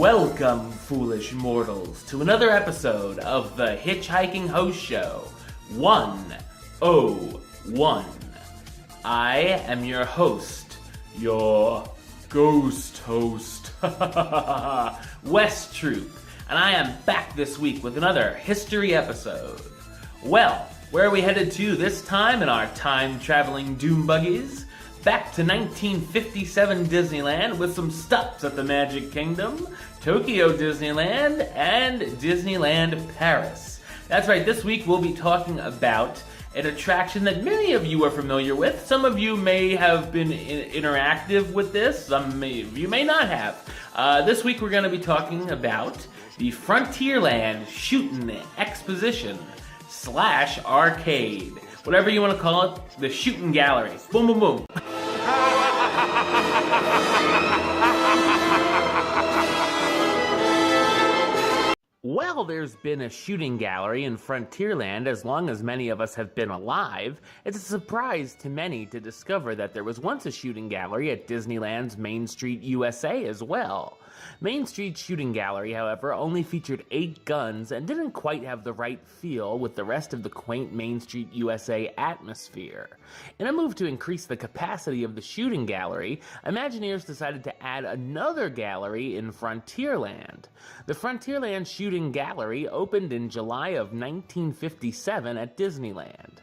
Welcome, foolish mortals, to another episode of the HitchHiking Host Show 101. I am your host, your ghost host, West Troop, and I am back this week with another history episode. Well, where are we headed to this time in our time-traveling doom buggies? Back to 1957 Disneyland with some stops at the Magic Kingdom, Tokyo Disneyland, and Disneyland Paris. That's right, this week we'll be talking about an attraction that many of you are familiar with. Some of you may have been interactive with this, some of you may not have. This week we're going to be talking about the Frontierland Shootin Exposition / arcade. Whatever you want to call it, the shooting gallery. Boom, boom, boom. Well, there's been a shooting gallery in Frontierland as long as many of us have been alive. It's a surprise to many to discover that there was once a shooting gallery at Disneyland's Main Street USA as well. Main Street Shooting Gallery, however, only featured 8 guns and didn't quite have the right feel with the rest of the quaint Main Street USA atmosphere. In a move to increase the capacity of the shooting gallery, Imagineers decided to add another gallery in Frontierland. The Frontierland Shooting Gallery opened in July of 1957 at Disneyland.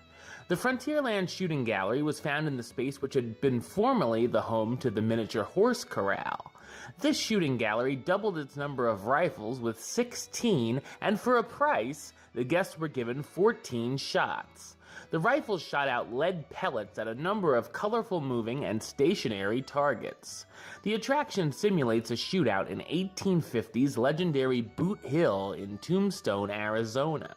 The Frontierland Shooting Gallery was found in the space which had been formerly the home to the miniature horse corral. This shooting gallery doubled its number of rifles with 16, and for a price, the guests were given 14 shots. The rifles shot out lead pellets at a number of colorful moving and stationary targets. The attraction simulates a shootout in 1850's legendary Boot Hill in Tombstone, Arizona.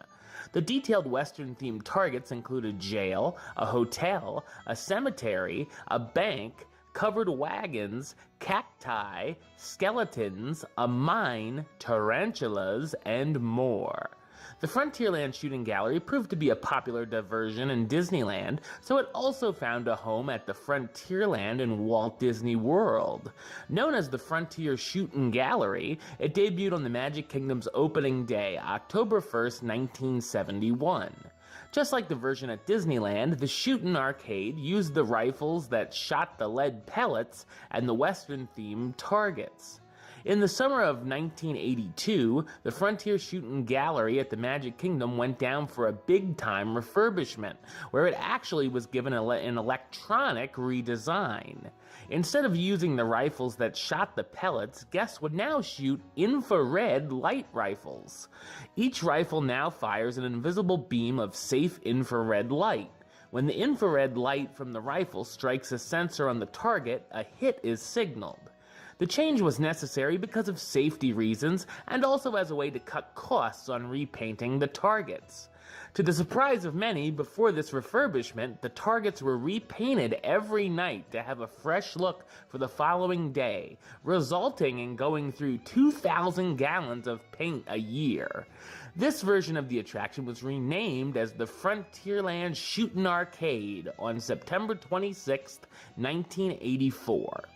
The detailed Western-themed targets include a jail, a hotel, a cemetery, a bank, covered wagons, cacti, skeletons, a mine, tarantulas, and more. The Frontierland Shooting Gallery proved to be a popular diversion in Disneyland, so it also found a home at the Frontierland in Walt Disney World. Known as the Frontier Shootin' Gallery, it debuted on the Magic Kingdom's opening day, October 1st, 1971. Just like the version at Disneyland, the Shootin' Arcade used the rifles that shot the lead pellets and the Western-themed targets. In the summer of 1982, the Frontier Shootin' Gallery at the Magic Kingdom went down for a big-time refurbishment, where it actually was given an electronic redesign. Instead of using the rifles that shot the pellets, guests would now shoot infrared light rifles. Each rifle now fires an invisible beam of safe infrared light. When the infrared light from the rifle strikes a sensor on the target, a hit is signaled. The change was necessary because of safety reasons and also as a way to cut costs on repainting the targets. To the surprise of many, before this refurbishment, the targets were repainted every night to have a fresh look for the following day, resulting in going through 2,000 gallons of paint a year. This version of the attraction was renamed as the Frontierland Shootin' Arcade on September 26, 1984.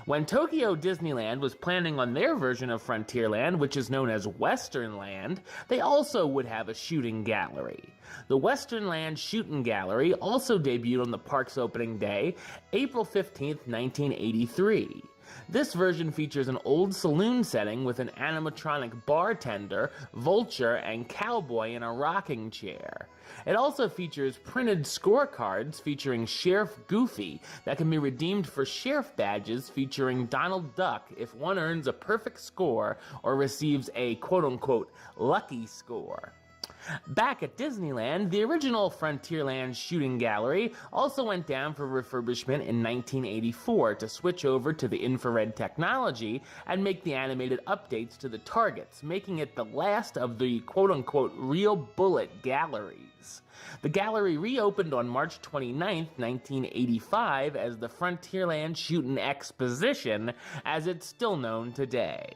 When Tokyo Disneyland was planning on their version of Frontierland, which is known as Westernland, they also would have a shooting gallery. The Westernland Shootin' Gallery also debuted on the park's opening day, April 15, 1983. This version features an old saloon setting with an animatronic bartender, vulture, and cowboy in a rocking chair. It also features printed scorecards featuring Sheriff Goofy that can be redeemed for sheriff badges featuring Donald Duck if one earns a perfect score or receives a quote-unquote lucky score. Back at Disneyland, the original Frontierland Shooting Gallery also went down for refurbishment in 1984 to switch over to the infrared technology and make the animated updates to the targets, making it the last of the quote-unquote real bullet galleries. The gallery reopened on March 29, 1985 as the Frontierland Shootin Exposition, as it's still known today.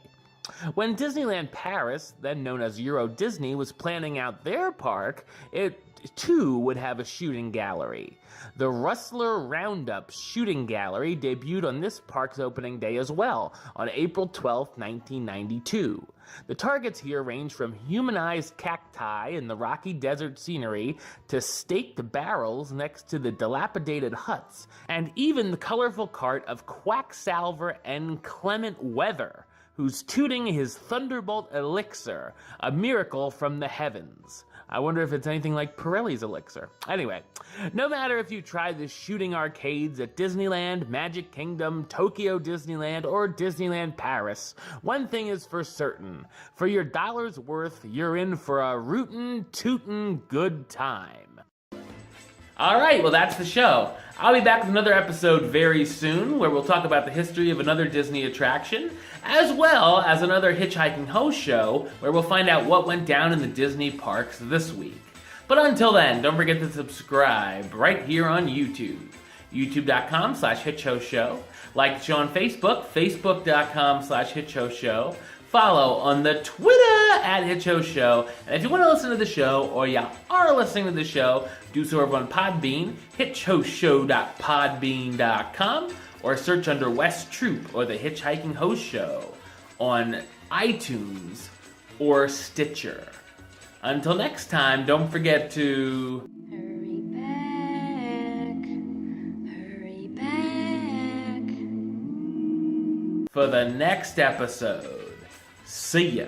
When Disneyland Paris, then known as Euro Disney, was planning out their park, it too would have a shooting gallery. The Rustler Roundup shooting gallery debuted on this park's opening day as well, on April 12, 1992. The targets here range from humanized cacti in the rocky desert scenery to staked barrels next to the dilapidated huts, and even the colorful cart of Quacksalver and Clement Weather, who's tooting his Thunderbolt elixir, a miracle from the heavens. I wonder if it's anything like Pirelli's elixir. Anyway, no matter if you try the shooting arcades at Disneyland, Magic Kingdom, Tokyo Disneyland, or Disneyland Paris, one thing is for certain. For your dollar's worth, you're in for a rootin', tootin' good time. Alright, well that's the show. I'll be back with another episode very soon where we'll talk about the history of another Disney attraction, as well as another HitchHiking host show where we'll find out what went down in the Disney parks this week. But until then, don't forget to subscribe right here on YouTube. YouTube.com/HitchHostShow. Like the show on Facebook, Facebook.com/HitchHostShow. Follow on the Twitter at HitchHostShow. And if you want to listen to the show, or you are listening to the show, do so over on Podbean, hitchhostshow.podbean.com, or search under West Troop or the HitchHiking Host Show on iTunes or Stitcher. Until next time, don't forget to... Hurry back, hurry back. For the next episode. See ya.